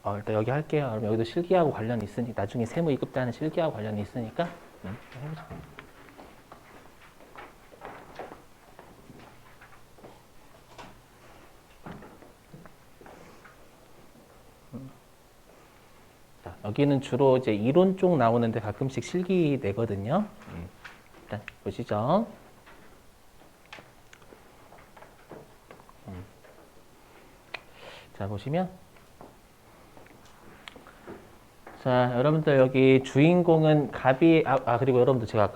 일단 여기 할게요. 그럼 여기도 실기하고 관련이 있으니 나중에 세무 2급 때는 실기하고 관련이 있으니까 해보자. 자, 여기는 주로 이제 이론 쪽 나오는데 가끔씩 실기 내거든요. 일단 보시죠. 자, 보시면 자, 여러분들 여기 주인공은 갑이 그리고 여러분들 제가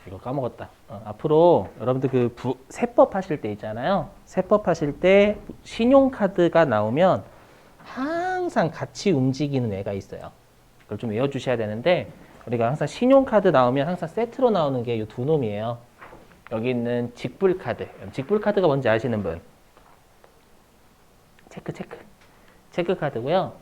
이거 까먹었다. 앞으로 여러분들 그 세법 하실 때 있잖아요. 세법 하실 때 신용카드가 나오면 항상 같이 움직이는 애가 있어요. 그걸 좀 외워주셔야 되는데 우리가 항상 신용카드 나오면 항상 세트로 나오는 게 이 두 놈이에요. 여기 있는 직불카드. 직불카드가 뭔지 아시는 분? 체크카드고요.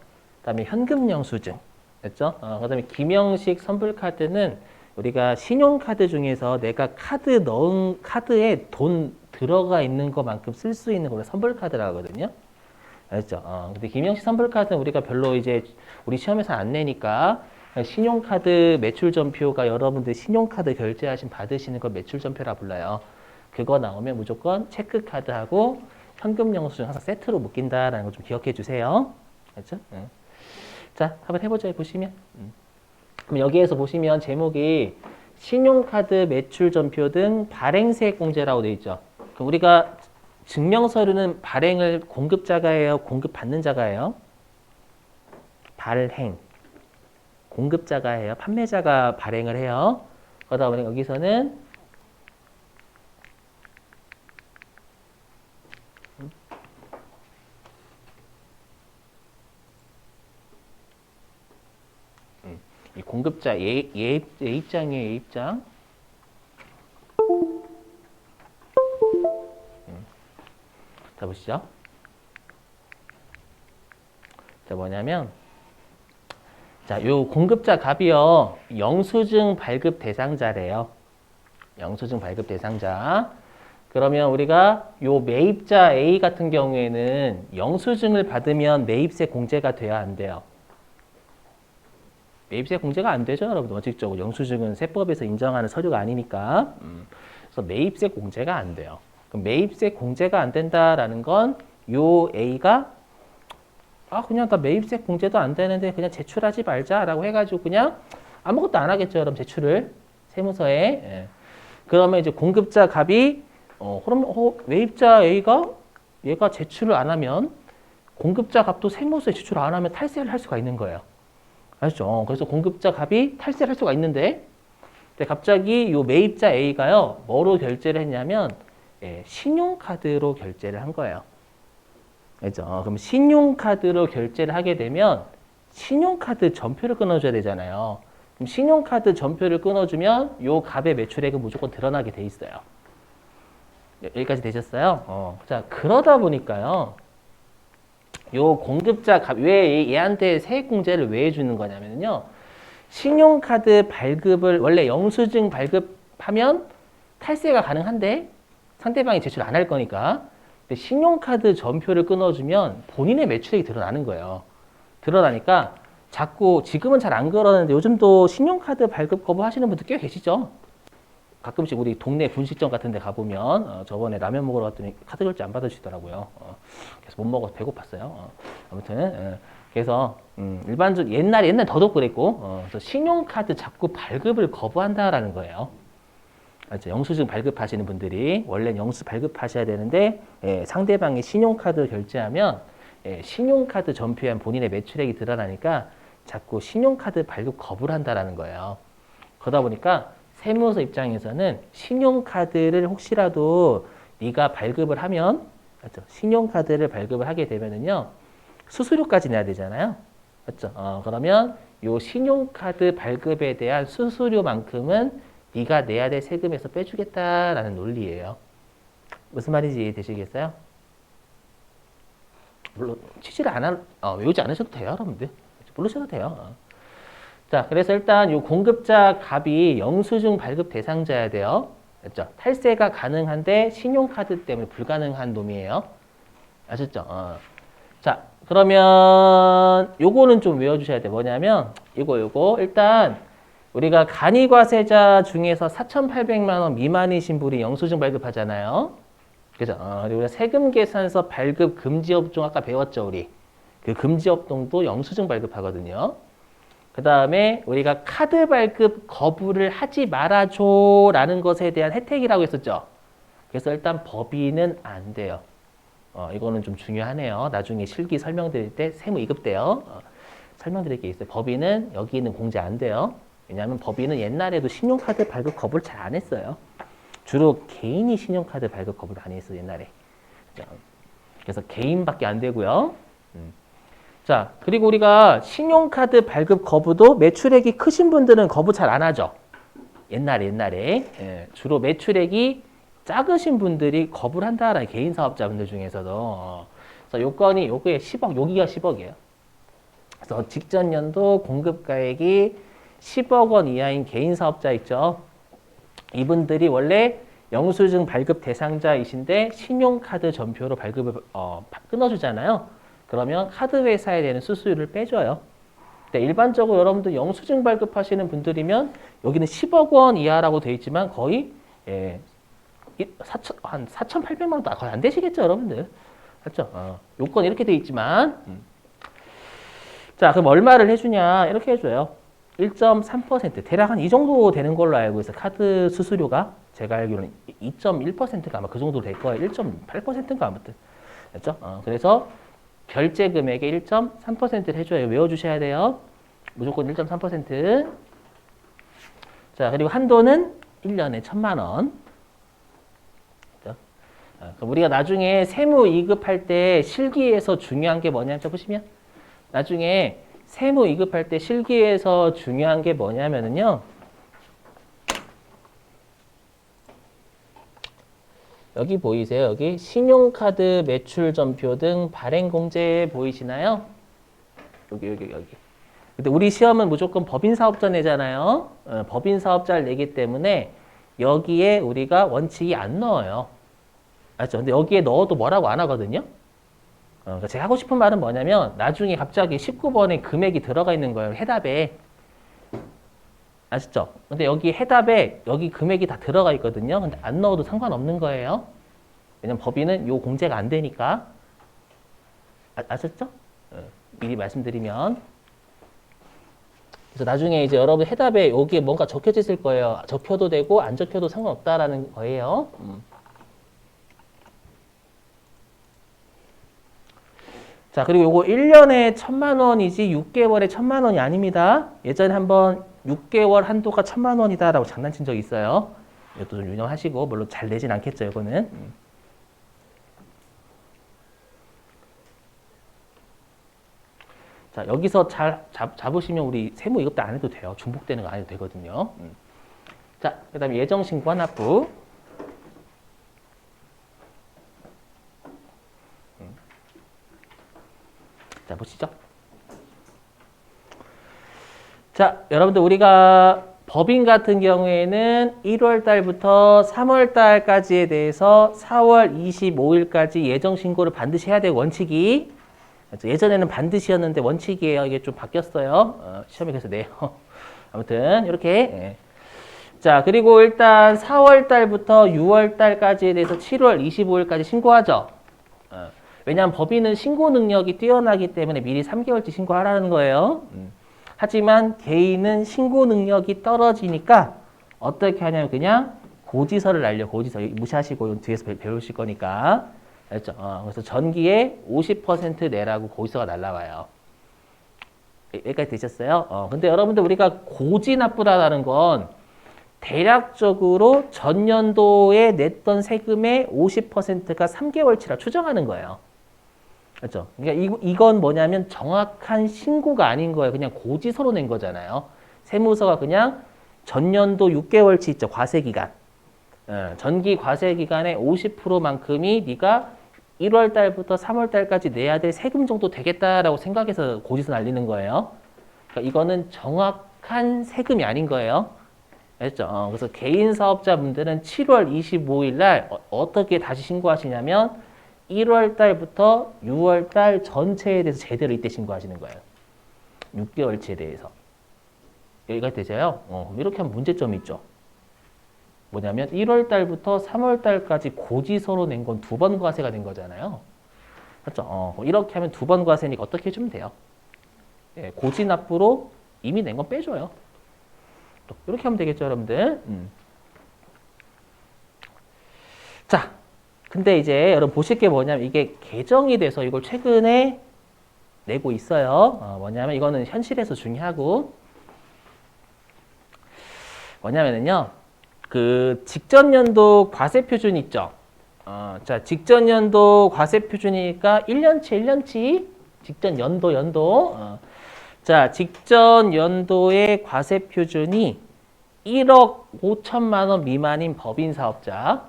그다음에 현금 영수증. 됐죠? 그다음에 김영식 선불카드는 우리가 신용카드 중에서 내가 카드에 돈 들어가 있는 것만큼 쓸 수 있는 걸 선불카드라고 하거든요. 알죠? 근데 김영식 선불카드는 우리가 별로 이제 우리 시험에서 안 내니까 신용카드 매출전표가 여러분들 신용카드 결제하신 받으시는 걸 매출전표라 불러요. 그거 나오면 무조건 체크카드하고 현금 영수증 항상 세트로 묶인다라는 걸 좀 기억해 주세요. 알죠? 자, 한번 해보죠. 보시면. 그럼 여기에서 보시면 제목이 신용카드 매출전표 등 발행세액공제라고 되어 있죠. 그럼 우리가 증명서류는 발행을 공급자가 해요? 공급받는 자가 해요? 발행. 공급자가 해요? 판매자가 발행을 해요? 그러다 보니 여기서는 이 공급자 예입장이에요, 예입장. 자, 보시죠. 자, 뭐냐면, 자, 요 공급자 갑이요, 영수증 발급 대상자래요. 영수증 발급 대상자. 그러면 우리가 요 매입자 A 같은 경우에는 영수증을 받으면 매입세 공제가 돼야 안 돼요? 매입세 공제가 안 되죠, 여러분. 원칙적으로 영수증은 세법에서 인정하는 서류가 아니니까. 그래서 매입세 공제가 안 돼요. 그럼 매입세 공제가 안 된다라는 건 요 A가 그냥 나 매입세 공제도 안 되는데 그냥 제출하지 말자라고 해가지고 그냥 아무것도 안 하겠죠, 여러분. 제출을 세무서에. 예. 그러면 이제 공급자 갑이 그럼 매입자 A가 얘가 제출을 안 하면 공급자 갑도 세무서에 제출 안 하면 탈세를 할 수가 있는 거예요. 아시죠? 그래서 공급자 갑이 탈세를 할 수가 있는데 갑자기 요 매입자 A가요, 뭐로 결제를 했냐면 신용카드로 결제를 한 거예요. 알죠? 그럼 신용카드로 결제를 하게 되면 신용카드 전표를 끊어줘야 되잖아요. 그럼 신용카드 전표를 끊어주면 요 갑의 매출액은 무조건 드러나게 돼 있어요. 여기까지 되셨어요? 자, 그러다 보니까요. 요 공급자 갑, 왜 얘한테 세액공제를 왜 해주는 거냐면요. 신용카드 발급을 원래 영수증 발급하면 탈세가 가능한데 상대방이 제출 안 할 거니까. 근데 신용카드 전표를 끊어주면 본인의 매출액이 드러나는 거예요. 드러나니까 자꾸 지금은 잘 안 그러는데 요즘도 신용카드 발급 거부하시는 분들 꽤 계시죠? 가끔씩 우리 동네 분식점 같은 데 가보면 저번에 라면 먹으러 갔더니 카드 결제 안 받으시더라고요. 그래서 못 먹어서 배고팠어요. 아무튼 그래서 일반적 옛날 더더욱 그랬고 그래서 신용카드 자꾸 발급을 거부한다라는 거예요. 알죠? 영수증 발급하시는 분들이 원래 영수 발급하셔야 되는데 상대방이 신용카드 결제하면 신용카드 전표에 본인의 매출액이 드러나니까 자꾸 신용카드 발급 거부를 한다라는 거예요. 그러다 보니까 세무서 입장에서는 신용카드를 혹시라도 네가 발급을 하면, 맞죠? 신용카드를 발급을 하게 되면은요, 수수료까지 내야 되잖아요. 맞죠? 그러면 요 신용카드 발급에 대한 수수료만큼은 네가 내야 될 세금에서 빼주겠다라는 논리예요. 무슨 말인지 이해되시겠어요? 물론 취지를 외우지 않으셔도 돼요, 여러분들. 모르셔도 돼요. 자, 그래서 일단 이 공급자 갑이 영수증 발급 대상자야 돼요. 맞죠? 탈세가 가능한데 신용카드 때문에 불가능한 놈이에요. 아셨죠? 자, 그러면 요거는 좀 외워주셔야 돼. 뭐냐면 요거 일단 우리가 간이과세자 중에서 4,800만 원 미만이신 분이 영수증 발급하잖아요. 그죠? 그리고 우리가 세금 계산서 발급 금지 업종 아까 배웠죠, 우리. 그 금지 업종도 영수증 발급하거든요. 그 다음에 우리가 카드 발급 거부를 하지 말아줘라는 것에 대한 혜택이라고 했었죠. 그래서 일단 법인은 안 돼요. 이거는 좀 중요하네요. 나중에 실기 설명드릴 때 세무 2급 때요. 설명드릴 게 있어요. 법인은 여기 있는 공제 안 돼요. 왜냐하면 법인은 옛날에도 신용카드 발급 거부를 잘 안 했어요. 주로 개인이 신용카드 발급 거부를 많이 했어요, 옛날에. 그래서 개인밖에 안 되고요. 자, 그리고 우리가 신용카드 발급 거부도 매출액이 크신 분들은 거부 잘 안 하죠. 옛날에. 예, 주로 매출액이 작으신 분들이 거부를 한다라는 개인 사업자분들 중에서도. 그래서 요건이 요게 10억, 여기가 10억이에요. 그래서 직전 연도 공급가액이 10억 원 이하인 개인 사업자 있죠. 이분들이 원래 영수증 발급 대상자이신데 신용카드 전표로 발급을 끊어주잖아요. 그러면 카드 회사에 대한 수수료를 빼줘요. 근데 일반적으로 여러분들 영수증 발급하시는 분들이면 여기는 10억 원 이하라고 돼 있지만 거의 한 4,800만 원도 거의 안 되시겠죠, 여러분들. 맞죠? 요건 이렇게 돼 있지만 자, 그럼 얼마를 해주냐? 이렇게 해줘요. 1.3% 대략 한 이 정도 되는 걸로 알고 있어요. 카드 수수료가 제가 알기로는 2.1%가 아마 그 정도 될 거예요. 1.8%인가 아무튼. 그렇죠? 그래서 결제 금액의 1.3%를 해줘요. 외워주셔야 돼요. 무조건 1.3%. 자, 그리고 한도는 1년에 1,000만 원. 그렇죠? 그럼 우리가 나중에 세무 2급할 때 실기에서 중요한 게 뭐냐면 보시면 나중에 세무 2급할 때 실기에서 중요한 게 뭐냐면은요. 여기 보이세요? 여기 신용카드 매출 전표 등 발행 공제 보이시나요? 여기. 근데 우리 시험은 무조건 법인 사업자 내잖아요. 법인 사업자를 내기 때문에 여기에 우리가 원칙이 안 넣어요. 알죠? 근데 여기에 넣어도 뭐라고 안 하거든요. 그러니까 제가 하고 싶은 말은 뭐냐면 나중에 갑자기 19번에 금액이 들어가 있는 거예요. 해답에. 아시죠? 근데 여기 해답에 여기 금액이 다 들어가 있거든요. 근데 안 넣어도 상관없는 거예요. 왜냐면 법인은 요 공제가 안 되니까. 아셨죠? 미리 말씀드리면. 그래서 나중에 이제 여러분 해답에 여기에 뭔가 적혀져 있을 거예요. 적혀도 되고 안 적혀도 상관없다라는 거예요. 자, 그리고 요거 1년에 1,000만 원이지 6개월에 1,000만 원이 아닙니다. 예전에 한번 6개월 한도가 1,000만 원이다라고 장난친 적이 있어요. 이것도 좀 유념하시고, 물론 잘 내진 않겠죠, 이거는. 자, 여기서 잘 잡으시면 우리 세무 2급 때 안 해도 돼요. 중복되는 거 안 해도 되거든요. 자, 그 다음에 예정신고 환납부. 자, 보시죠. 자, 여러분들 우리가 법인 같은 경우에는 1월 달부터 3월 달까지에 대해서 4월 25일까지 예정 신고를 반드시 해야 되고 원칙이 예전에는 반드시였는데 원칙이에요. 이게 좀 바뀌었어요. 시험에 그래서 내요. 아무튼 이렇게. 자, 그리고 일단 4월 달부터 6월 달까지에 대해서 7월 25일까지 신고하죠. 왜냐하면 법인은 신고 능력이 뛰어나기 때문에 미리 3개월치 신고하라는 거예요. 하지만 개인은 신고 능력이 떨어지니까 어떻게 하냐면 그냥 고지서를 날려. 고지서 무시하시고 뒤에서 배우실 거니까. 알죠? 그래서 전기에 50% 내라고 고지서가 날라와요. 여기까지 되셨어요? 근데 여러분들 우리가 고지 납부라는 건 대략적으로 전년도에 냈던 세금의 50%가 3개월치라 추정하는 거예요. 그렇죠? 그러니까 이건 뭐냐면 정확한 신고가 아닌 거예요. 그냥 고지서로 낸 거잖아요. 세무서가 그냥 전년도 6개월치 있죠. 과세기간. 전기 과세기간의 50%만큼이 네가 1월 달부터 3월 달까지 내야 될 세금 정도 되겠다라고 생각해서 고지서 날리는 거예요. 그러니까 이거는 정확한 세금이 아닌 거예요. 알죠? 그래서 개인 사업자분들은 7월 25일 날 어떻게 다시 신고하시냐면 1월 달부터 6월 달 전체에 대해서 제대로 이때 신고하시는 거예요. 6개월치에 대해서. 여기가 되세요? 이렇게 하면 문제점이 있죠. 뭐냐면 1월 달부터 3월 달까지 고지서로 낸 건 2번 과세가 된 거잖아요. 그렇죠? 이렇게 하면 2번 과세니까 어떻게 해주면 돼요? 예, 고지납부로 이미 낸 건 빼줘요. 또 이렇게 하면 되겠죠, 여러분들? 자, 근데 이제 여러분 보실 게 뭐냐면 이게 개정이 돼서 이걸 최근에 내고 있어요. 뭐냐면 이거는 현실에서 중요하고 뭐냐면은요. 그 직전 연도 과세 표준 있죠. 자, 직전 연도 과세 표준이니까 1년치 직전 연도. 자, 직전 연도의 과세 표준이 1억 5천만 원 미만인 법인 사업자.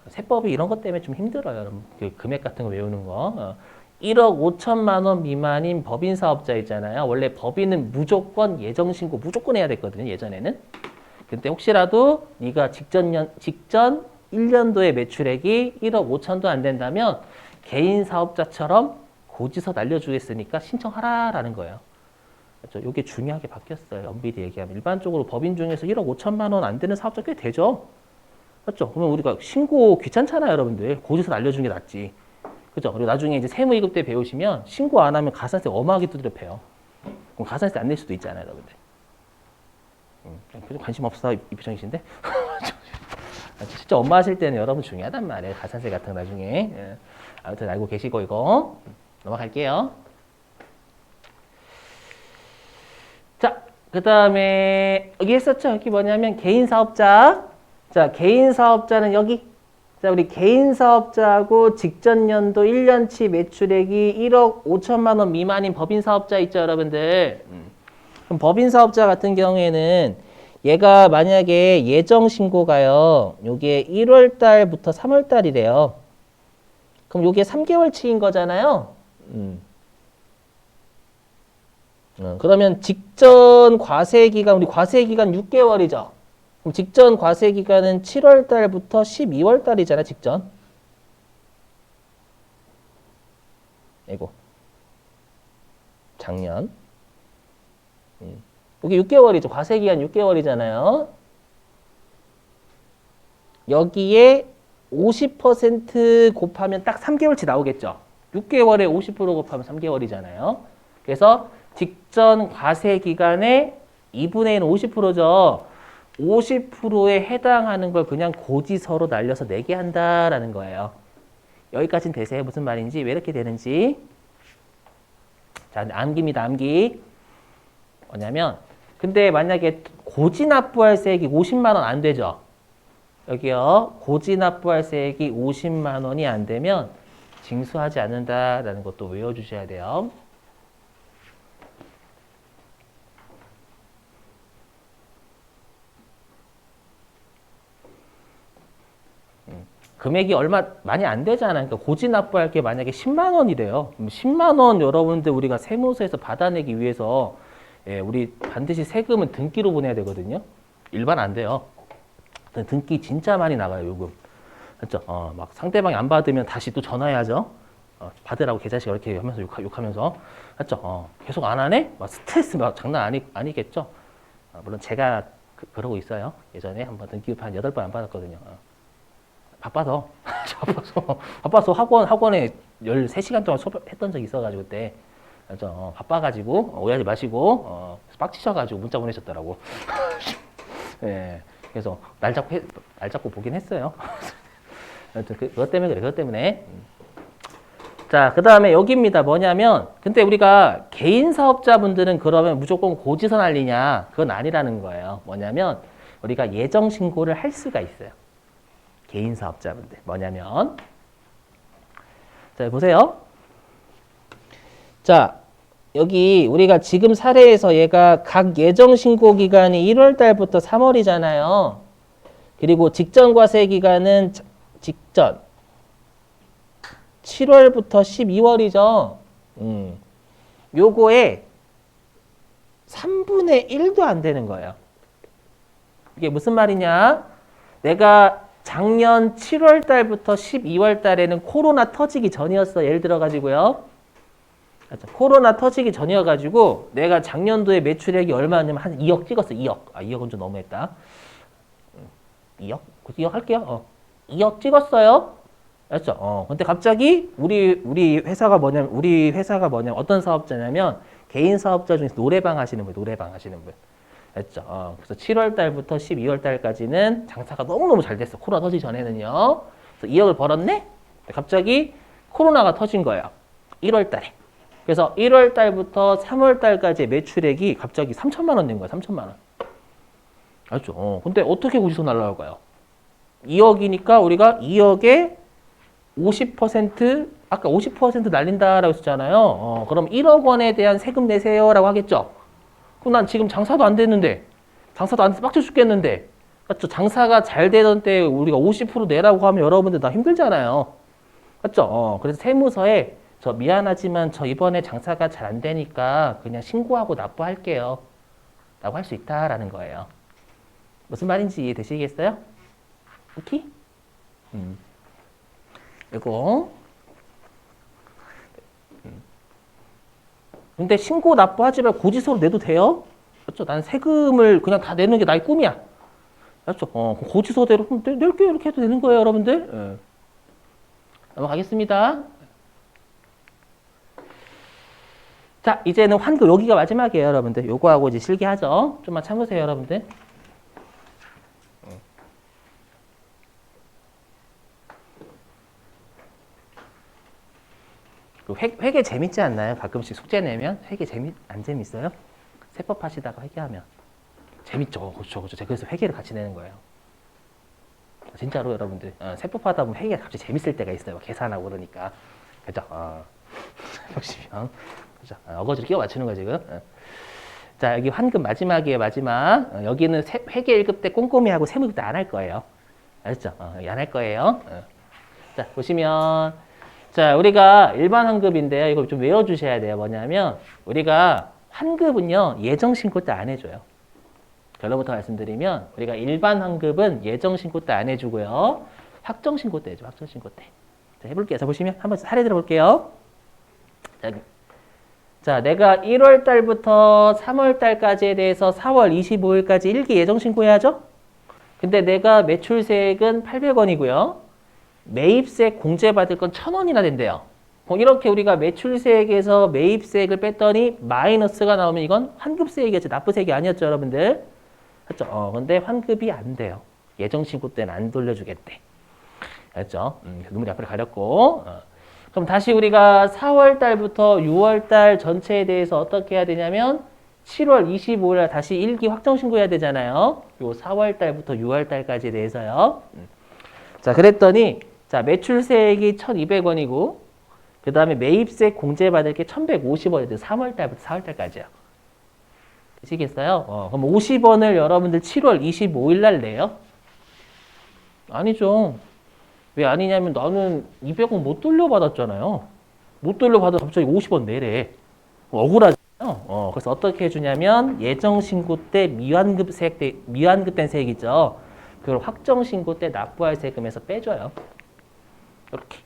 세법이 이런 것 때문에 좀 힘들어요, 여러분. 그 금액 같은 거 외우는 거. 1억 5천만 원 미만인 법인 사업자 있잖아요. 원래 법인은 무조건 예정 신고 무조건 해야 됐거든요, 예전에는. 근데 혹시라도 네가 직전 1년도의 매출액이 1억 5천도 안 된다면 개인 사업자처럼 고지서 날려주겠으니까 신청하라라는 거예요. 그렇죠? 이게 중요하게 바뀌었어요. 연비리 얘기하면. 일반적으로 법인 중에서 1억 5천만 원 안 되는 사업자 꽤 되죠. 그렇죠? 그러면 우리가 신고 귀찮잖아요, 여러분들. 고지서 날려주는 게 낫지. 그죠? 그리고 나중에 이제 세무이급 때 배우시면 신고 안 하면 가산세 어마하게 두드려 패요. 그럼 가산세 안 낼 수도 있잖아요, 여러분들. 그래도 관심 없어 이표정이신데? 진짜 엄마 하실 때는 여러분 중요하단 말이에요. 가산세 같은 거 나중에. 예. 아무튼 알고 계시고 이거 넘어갈게요. 자, 그 다음에 여기 했었죠? 여기 뭐냐면 개인 사업자. 자, 개인 사업자는 여기. 자, 우리 개인 사업자하고 직전 연도 1년치 매출액이 1억 5천만 원 미만인 법인 사업자 있죠, 여러분들. 그럼 법인 사업자 같은 경우에는 얘가 만약에 예정 신고가요. 요게 1월 달부터 3월 달이래요. 그럼 요게 3개월치인 거잖아요. 그러면 직전 과세 기간, 우리 과세 기간 6개월이죠. 그럼 직전 과세 기간은 7월 달부터 12월 달이잖아, 직전. 이거. 작년. 이게 6개월이죠. 과세 기간 6개월이잖아요. 여기에 50% 곱하면 딱 3개월치 나오겠죠. 6개월에 50% 곱하면 3개월이잖아요. 그래서 직전 과세 기간에 2분의 1은 50%죠. 50%에 해당하는 걸 그냥 고지서로 날려서 내게 한다라는 거예요. 여기까지는 되세요? 무슨 말인지, 왜 이렇게 되는지. 자, 암기입니다, 암기. 뭐냐면, 근데 만약에 고지납부할세액이 50만 원 안 되죠? 여기요. 고지납부할세액이 50만 원이 안 되면 징수하지 않는다라는 것도 외워주셔야 돼요. 금액이 얼마 많이 안 되잖아요. 그러니까 고지납부할 게 만약에 10만 원이래요. 그럼 10만 원 여러분들 우리가 세무서에서 받아내기 위해서 예, 우리 반드시 세금은 등기로 보내야 되거든요. 일반 안 돼요. 등기 진짜 많이 나가요, 요금. 그렇죠? 막 상대방이 안 받으면 다시 또 전화해야죠. 받으라고 개자식 이렇게 하면서 욕하면서. 그렇죠? 계속 안 하네? 막 스트레스 막 장난 아니겠죠? 물론 제가 그러고 있어요. 예전에 한번 등기급 한 8번 안 받았거든요. 바빠서 학원에 13시간 동안 수업했던 적이 있어가지고 그때 그래서 바빠가지고 오해하지 마시고 빡치셔가지고 문자 보내셨더라고. 예, 그래서 날 잡고 보긴 했어요. 그것 때문에 그래, 그것 때문에. 자, 그 다음에 여기입니다. 뭐냐면 근데 우리가 개인 사업자분들은 그러면 무조건 고지서 날리냐? 그건 아니라는 거예요. 뭐냐면 우리가 예정 신고를 할 수가 있어요. 개인 사업자분들 뭐냐면 자 보세요. 자 여기 우리가 지금 사례에서 얘가 각 예정 신고 기간이 1월 달부터 3월이잖아요. 그리고 직전 과세 기간은 직전 7월부터 12월이죠. 요거에 3분의 1도 안 되는 거예요. 이게 무슨 말이냐? 내가 작년 7월 달부터 12월 달에는 코로나 터지기 전이었어. 예를 들어 가지고요. 코로나 터지기 전이어가지고 내가 작년도에 매출액이 얼마냐면 한 2억 찍었어. 2억. 2억은 좀 너무했다. 2억? 2억 할게요. 2억 찍었어요. 알았죠? 근데 갑자기 우리 회사가 뭐냐면 어떤 사업자냐면 개인 사업자 중에서 노래방 하시는 분. 알았죠? 그래서 7월 달부터 12월 달까지는 장사가 너무너무 잘 됐어. 코로나 터지기 전에는요. 그래서 2억을 벌었네? 갑자기 코로나가 터진 거예요. 1월 달에. 그래서 1월 달부터 3월 달까지의 매출액이 갑자기 3천만 원 된 거야. 3천만 원. 알죠? 근데 어떻게 고지서 날라올까요? 2억이니까 우리가 2억에 50% 아까 50% 날린다라고 했잖아요. 그럼 1억 원에 대한 세금 내세요라고 하겠죠. 그럼 난 지금 장사도 안 됐는데, 장사도 안 돼서 빡쳐 죽겠는데, 맞죠? 장사가 잘 되던 때 우리가 50% 내라고 하면 여러분들 다 힘들잖아요. 맞죠? 그래서 세무서에 저 미안하지만 저 이번에 장사가 잘 안 되니까 그냥 신고하고 납부할게요. 라고 할 수 있다라는 거예요. 무슨 말인지 이해되시겠어요? 오케이? 이거. 근데 신고 납부하지 말고 고지서로 내도 돼요? 그렇죠? 난 세금을 그냥 다 내는 게 나의 꿈이야. 그렇죠? 고지서대로 낼게 이렇게 해도 되는 거예요, 여러분들. 넘어가겠습니다. 자, 이제는 환급 여기가 마지막이에요, 여러분들. 요거하고 이제 실기하죠. 좀만 참으세요, 여러분들. 회계 재밌지 않나요? 가끔씩 숙제 내면 회계 안 재밌어요? 세법 하시다가 회계하면 재밌죠. 그렇죠. 제가 그래서 회계를 같이 내는 거예요. 진짜로 여러분들 세법 하다 보면 회계가 갑자기 재밌을 때가 있어요. 계산하고 그러니까. 그죠? 보시면 그죠? 어거지로 끼워 맞추는 거죠 지금. 자, 여기 환급 마지막이에요. 마지막. 여기는 회계 1급 때 꼼꼼히 하고 세무 1급 때 안 할 거예요. 알았죠? 여기 안 할 거예요. 자, 보시면 자, 우리가 일반 환급인데요. 이거 좀 외워주셔야 돼요. 뭐냐면 우리가 환급은요. 예정신고 때 안 해줘요. 결론부터 말씀드리면 우리가 일반 환급은 예정신고 때 안 해주고요. 확정신고 때 해줘. 확정신고 때. 자, 해볼게요. 자, 보시면 한번 사례 들어볼게요. 자, 내가 1월 달부터 3월 달까지에 대해서 4월 25일까지 일기 예정신고 해야죠. 근데 내가 매출세액은 800원이고요. 매입세액 공제받을 건 1,000원이나 된대요. 이렇게 우리가 매출세액에서 매입세액을 뺐더니 마이너스가 나오면 이건 환급세액이었죠. 납부세액이 아니었죠, 여러분들. 그렇죠? 근데 환급이 안 돼요. 예정신고 때는 안 돌려주겠대. 알죠? 눈물이 앞을 가렸고. 그럼 다시 우리가 4월 달부터 6월 달 전체에 대해서 어떻게 해야 되냐면 7월 25일 날 다시 일기 확정신고해야 되잖아요. 요 4월 달부터 6월 달까지에 대해서요. 자, 그랬더니 자, 매출세액이 1,200원이고 그 다음에 매입세 공제받을 게 1,150원이 돼요. 3월 달부터 4월 달까지요. 되시겠어요? 그럼 50원을 여러분들 7월 25일 날 내요? 아니죠. 왜 아니냐면 나는 200원 못 돌려받았잖아요. 못 돌려받아 갑자기 50원 내래. 억울하잖아요. 그래서 어떻게 해주냐면 예정신고 때 미환급된 세액이죠. 그걸 확정신고 때 납부할 세금에서 빼줘요. 이렇게.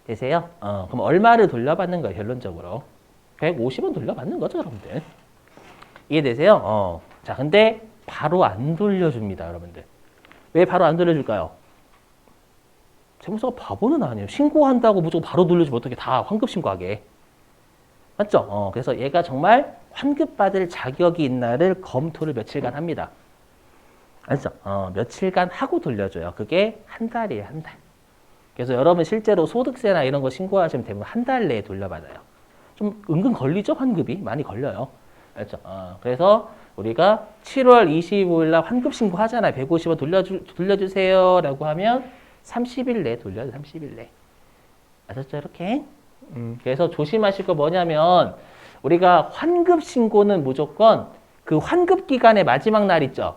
되세요? 그럼 얼마를 돌려받는 거예요, 결론적으로? 150원 돌려받는 거죠, 여러분들. 이해되세요? 자, 근데 바로 안 돌려줍니다, 여러분들. 왜 바로 안 돌려줄까요? 세무서가 바보는 아니에요. 신고한다고 무조건 바로 돌려주면 어떻게 다 환급 신고하게. 맞죠? 그래서 얘가 정말 환급받을 자격이 있나를 검토를 며칠간 합니다. 알죠? 며칠간 하고 돌려줘요. 그게 한 달이에요, 한 달. 그래서 여러분 실제로 소득세나 이런 거 신고하시면 대부분 한 달 내에 돌려받아요. 좀 은근 걸리죠? 환급이 많이 걸려요. 알죠? 그래서 우리가 7월 25일 날 환급 신고하잖아요. 150원 돌려주세요 라고 하면 30일 내에 돌려요. 30일 내에. 아셨죠? 이렇게. 그래서 조심하실 거 뭐냐면 우리가 환급 신고는 무조건 그 환급 기간의 마지막 날 있죠?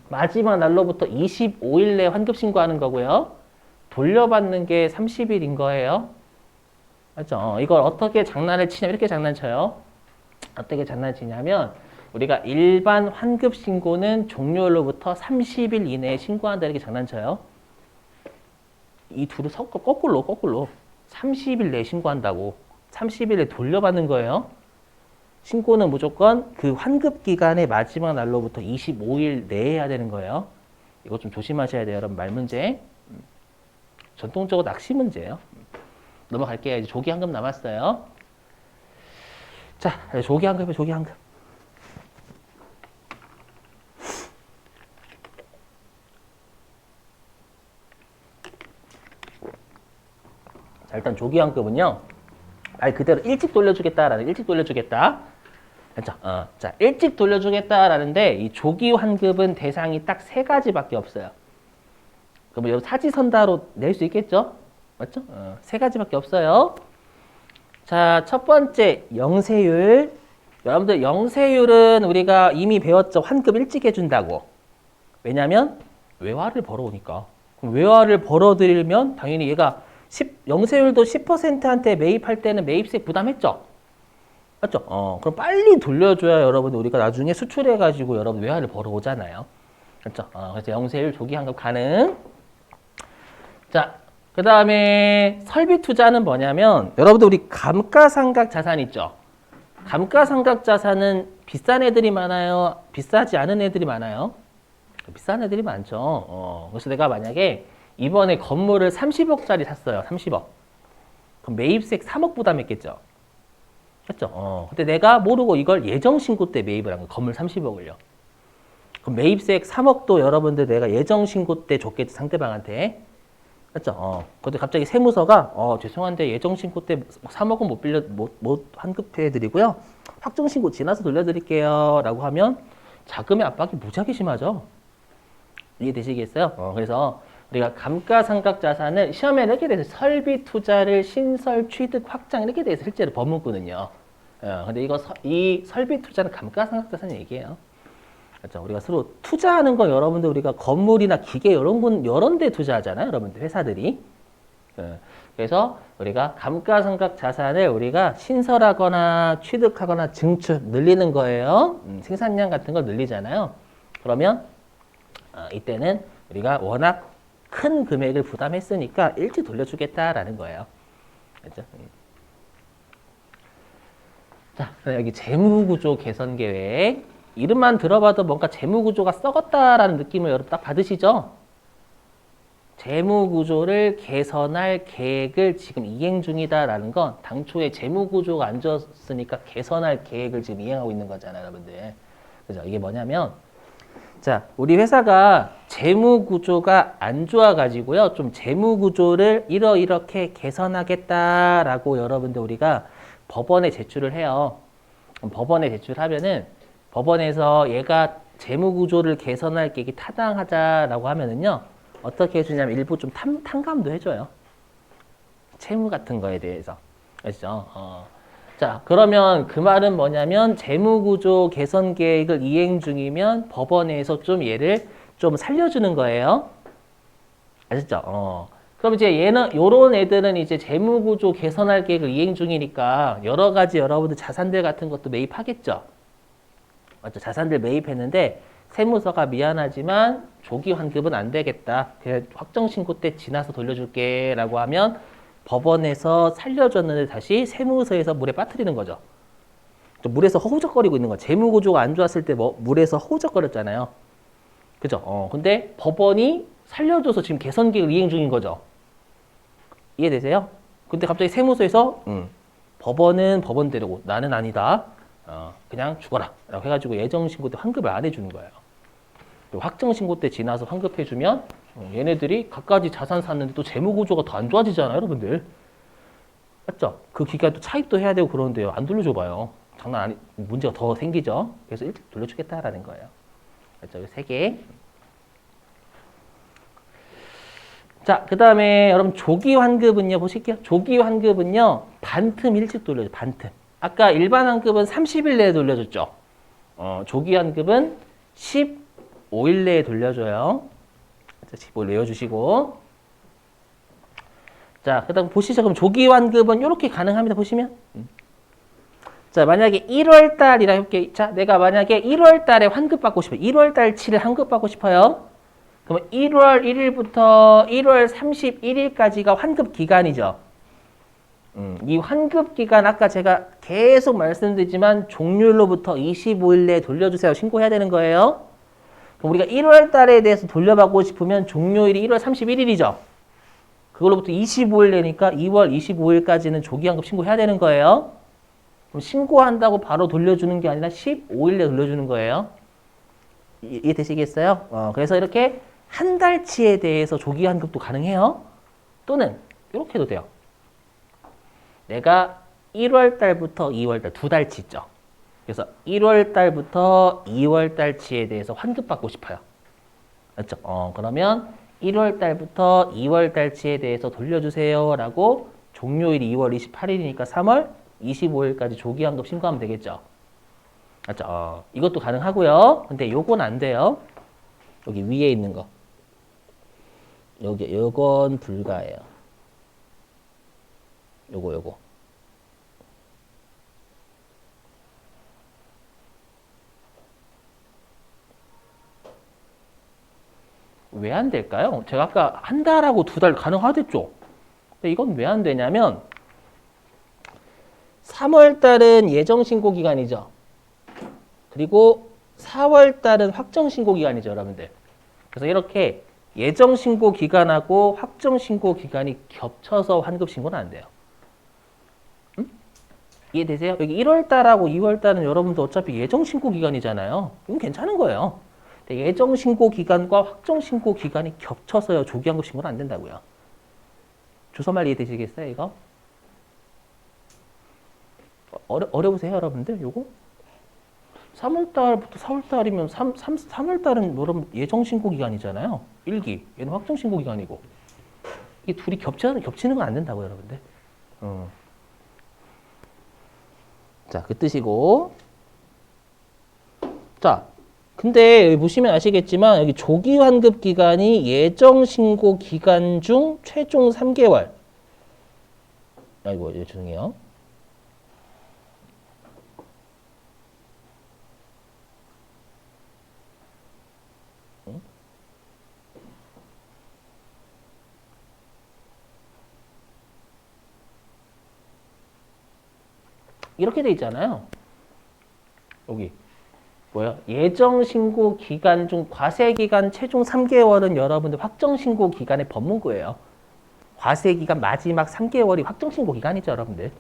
마지막 날로부터 25일 내에 환급 신고하는 거고요. 돌려받는 게 30일인 거예요. 맞죠? 이걸 어떻게 장난을 치냐면 이렇게 장난쳐요. 어떻게 장난치냐면 우리가 일반 환급 신고는 종료일로부터 30일 이내에 신고한다는 게 장난쳐요. 이 둘을 섞어 거꾸로 30일 내에 신고한다고. 30일에 돌려받는 거예요. 신고는 무조건 그 환급 기간의 마지막 날로부터 25일 내에 해야 되는 거예요. 이거 좀 조심하셔야 돼요, 여러분. 말 문제. 전통적으로 낚시 문제예요. 넘어갈게요. 이제 조기 환급 남았어요. 자, 조기 환급이에요, 조기 환급. 자, 일단 조기 환급은요. 말 그대로 일찍 돌려주겠다라는 일찍 돌려주겠다. 그렇죠? 자, 일찍 돌려주겠다라는데 이 조기 환급은 대상이 딱 세 가지밖에 없어요. 그럼 여러분 사지선다로 낼 수 있겠죠? 맞죠? 세 가지밖에 없어요. 자, 첫 번째 영세율. 여러분들 영세율은 우리가 이미 배웠죠. 환급 일찍 해준다고. 왜냐면 외화를 벌어오니까. 그럼 외화를 벌어들이면 당연히 얘가 영세율도 10%한테 매입할 때는 매입세 부담했죠? 맞죠? 그럼 빨리 돌려줘야 여러분 우리가 나중에 수출해가지고 여러분 외화를 벌어오잖아요. 그렇죠? 그래서 영세율 조기 환급 가능. 자, 그 다음에 설비 투자는 뭐냐면 여러분들 우리 감가상각 자산 있죠? 감가상각 자산은 비싼 애들이 많아요? 비싸지 않은 애들이 많아요? 비싼 애들이 많죠. 그래서 내가 만약에 이번에 건물을 30억짜리 샀어요. 30억. 그럼 매입세 3억 부담했겠죠? 맞죠? 근데 내가 모르고 이걸 예정신고 때 매입을 한 거예요. 건물 30억을요. 그럼 매입세 3억도 여러분들 내가 예정신고 때 줬겠지, 상대방한테. 맞죠? 근데 갑자기 세무서가, 죄송한데 예정신고 때 3억은 못 환급해드리고요. 확정신고 지나서 돌려드릴게요. 라고 하면 자금의 압박이 무지하게 심하죠? 이해되시겠어요? 그래서 우리가 감가상각 자산을 시험에 이렇게 돼서 설비 투자를 신설, 취득, 확장 이렇게 돼서 실제로 법문구는요. 근데 이 설비 투자는 감가상각 자산 얘기예요. 그렇죠? 우리가 서로 투자하는 거 여러분들 우리가 건물이나 기계 이런 데 투자하잖아요. 여러분들 회사들이. 그래서 우리가 감가상각 자산을 우리가 신설하거나 취득하거나 증축 늘리는 거예요. 생산량 같은 걸 늘리잖아요. 그러면 이때는 우리가 워낙 큰 금액을 부담했으니까 일찍 돌려주겠다라는 거예요. 그렇죠? 자, 여기 재무구조 개선 계획. 이름만 들어봐도 뭔가 재무구조가 썩었다라는 느낌을 여러분 딱 받으시죠? 재무구조를 개선할 계획을 지금 이행 중이다라는 건 당초에 재무구조가 안 좋았으니까 개선할 계획을 지금 이행하고 있는 거잖아요, 여러분들. 그죠? 이게 뭐냐면 자, 우리 회사가 재무구조가 안 좋아가지고요. 좀 재무구조를 이렇게 개선하겠다라고 여러분들 우리가 법원에 제출을 해요. 그럼 법원에 제출하면은 법원에서 얘가 재무구조를 개선할 계획이 타당하다라고 하면은요. 어떻게 해주냐면 일부 좀 탕감도 해줘요. 채무 같은 거에 대해서. 아시죠? 자, 그러면 그 말은 뭐냐면 재무구조 개선 계획을 이행 중이면 법원에서 좀 얘를 좀 살려주는 거예요. 아셨죠? 그럼 이제 요런 애들은 이제 재무구조 개선할 계획을 이행 중이니까 여러 가지 여러분들 자산들 같은 것도 매입하겠죠. 맞죠? 자산들 매입했는데 세무서가 미안하지만 조기 환급은 안 되겠다. 그냥 확정신고 때 지나서 돌려줄게 라고 하면 법원에서 살려줬는데 다시 세무서에서 물에 빠뜨리는 거죠. 물에서 허우적거리고 있는 거죠. 재무구조가 안 좋았을 때 물에서 허우적거렸잖아요. 그죠? 근데 법원이 살려줘서 지금 개선계획을 이행 중인 거죠. 이해되세요? 근데 갑자기 세무서에서 법원은 법원대로고 나는 아니다. 그냥 죽어라. 라고 해가지고 예정신고 때 환급을 안 해주는 거예요. 확정신고 때 지나서 환급해주면 얘네들이 갖가지 자산 샀는데 또 재무구조가 더 안 좋아지잖아요, 여러분들. 맞죠? 그 기간 또 차입도 해야 되고 그러는데요. 안 돌려줘봐요. 장난 아니, 문제가 더 생기죠. 그래서 일찍 돌려주겠다라는 거예요. 맞죠? 3개. 자, 그 다음에 여러분 조기 환급은요, 보실게요. 조기 환급은요, 반틈 일찍 돌려줘, 반틈. 아까 일반 환급은 30일 내에 돌려줬죠. 조기 환급은 15일 내에 돌려줘요. 15일 내어주시고. 자, 그 다음 보시죠. 그럼 조기 환급은 이렇게 가능합니다. 보시면. 자, 만약에 1월 달이라 해볼게. 자, 내가 만약에 1월 달에 환급받고 싶어요. 1월 달치를 환급받고 싶어요. 그러면 1월 1일부터 1월 31일까지가 환급 기간이죠. 이 환급 기간 아까 제가 계속 말씀드리지만 종료일로부터 25일 내에 돌려주세요. 신고해야 되는 거예요. 그럼 우리가 1월 달에 대해서 돌려받고 싶으면 종료일이 1월 31일이죠. 그걸로부터 25일 내니까 2월 25일까지는 조기환급 신고해야 되는 거예요. 그럼 신고한다고 바로 돌려주는 게 아니라 15일 내에 돌려주는 거예요. 이해되시겠어요? 그래서 이렇게 한 달치에 대해서 조기환급도 가능해요. 또는 이렇게 해도 돼요. 내가 1월 달부터 2월 달 두 달치 있죠. 그래서 1월 달부터 2월 달치에 대해서 환급받고 싶어요. 맞죠? 그러면 1월 달부터 2월 달치에 대해서 돌려주세요 라고 종료일이 2월 28일이니까 3월 25일까지 조기환급 신고하면 되겠죠. 맞죠? 이것도 가능하고요. 근데 요건 안 돼요. 여기 위에 있는 거. 요건 불가해요. 요거. 왜 안 될까요? 제가 아까 한 달하고 두 달 가능하댔죠? 근데 이건 왜 안 되냐면 3월 달은 예정 신고 기간이죠. 그리고 4월 달은 확정 신고 기간이죠, 여러분들. 그래서 이렇게 예정 신고 기간하고 확정 신고 기간이 겹쳐서 환급 신고는 안 돼요. 이해되세요? 여기 1월 달하고 2월 달은 여러분들 어차피 예정 신고 기간이잖아요. 이건 괜찮은 거예요. 근데 예정 신고 기간과 확정 신고 기간이 겹쳐서요. 조기환급 신고는 안 된다고요. 주소말 이해되시겠어요, 이거? 어려우세요, 여러분들? 요거? 3월 달부터 4월 달이면 3월 달은 여러분 예정 신고 기간이잖아요. 1기. 얘는 확정 신고 기간이고. 이 둘이 겹치는 건 안 된다고요, 여러분들. 자, 그 뜻이고. 자, 근데 여기 보시면 아시겠지만 여기 조기 환급 기간이 예정 신고 기간 중 최종 3개월. 아이고, 죄송해요. 이렇게 돼 있잖아요. 여기 뭐야? 예정 신고 기간 중 과세 기간 최종 3개월은 여러분들 확정 신고 기간의 법문구예요. 과세 기간 마지막 3개월이 확정 신고 기간이죠, 여러분들.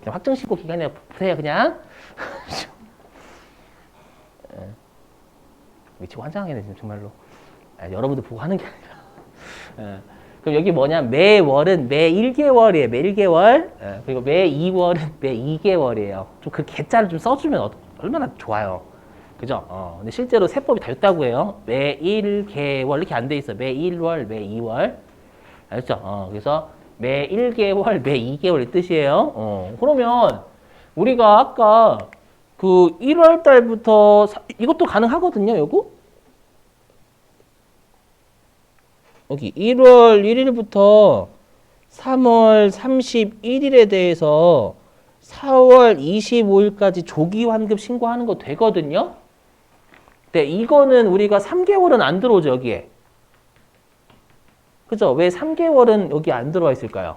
그냥 확정 신고 기간에 보세요, 그냥. 미치고 환장하겠네, 지금 정말로. 여러분들 보고 하는 게 아니라. 그럼 여기 뭐냐? 매월은 매 1개월이에요. 매 1개월. 그리고 매 2월은 매 2개월이에요. 좀 그 개짜를 좀 써주면 얼마나 좋아요. 그죠? 근데 실제로 세법이 다 있다고 해요. 매 1개월 이렇게 안 돼 있어. 매 1월, 매 2월. 알죠? 그래서 매 1개월, 매 2개월의 뜻이에요. 그러면 우리가 아까 그 1월 달부터 이것도 가능하거든요, 요거? 여기 1월 1일부터 3월 31일에 대해서 4월 25일까지 조기 환급 신고하는 거 되거든요. 근데 이거는 우리가 3개월은 안 들어오죠, 여기에. 그죠? 왜 3개월은 여기 안 들어와 있을까요?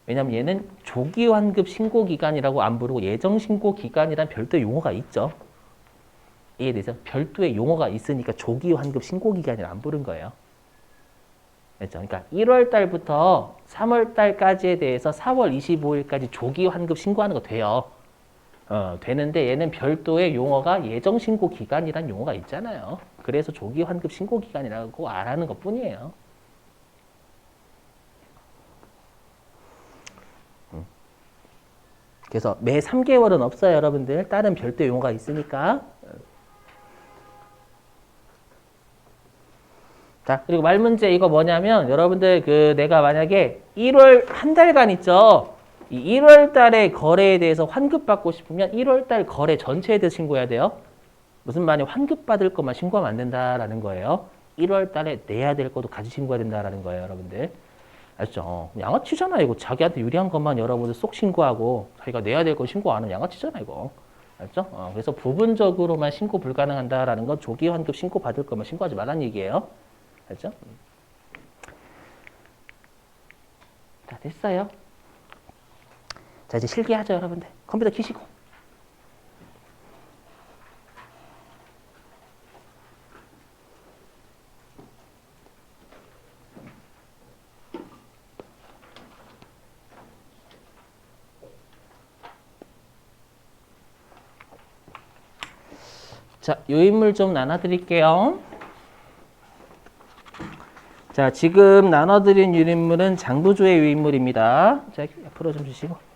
왜냐면 얘는 조기 환급 신고 기간이라고 안 부르고 예정 신고 기간이란 별도의 용어가 있죠. 이해되죠? 별도의 용어가 있으니까 조기 환급 신고 기간이라 안 부른 거예요. 그렇죠? 그러니까 1월 달부터 3월 달까지에 대해서 4월 25일까지 조기 환급 신고하는 거 돼요. 되는데 얘는 별도의 용어가 예정 신고 기간이란 용어가 있잖아요. 그래서 조기 환급 신고 기간이라고 알아는 것 뿐이에요. 그래서 매 3개월은 없어요, 여러분들. 다른 별도의 용어가 있으니까. 자, 그리고 말 문제 이거 뭐냐면 여러분들 내가 만약에 1월 한 달간 있죠. 이 1월 달의 거래에 대해서 환급 받고 싶으면 1월 달 거래 전체에 대해서 신고해야 돼요. 무슨 말이냐? 환급 받을 것만 신고하면 안 된다라는 거예요. 1월 달에 내야 될 것도 같이 신고해야 된다라는 거예요, 여러분들. 알죠? 양아치잖아 이거. 자기한테 유리한 것만 여러분들 쏙 신고하고 자기가 내야 될 거 신고 안 하는 양아치잖아 이거. 알죠? 그래서 부분적으로만 신고 불가능한다라는 건 조기 환급 신고 받을 거면 신고하지 말라는 얘기예요. 알죠? 자, 됐어요. 자, 이제 실기하죠, 여러분들. 컴퓨터 켜시고. 자, 요인물 좀 나눠드릴게요. 자, 지금 나눠드린 유인물은 장부조의 유인물입니다. 자, 앞으로 좀 주시고.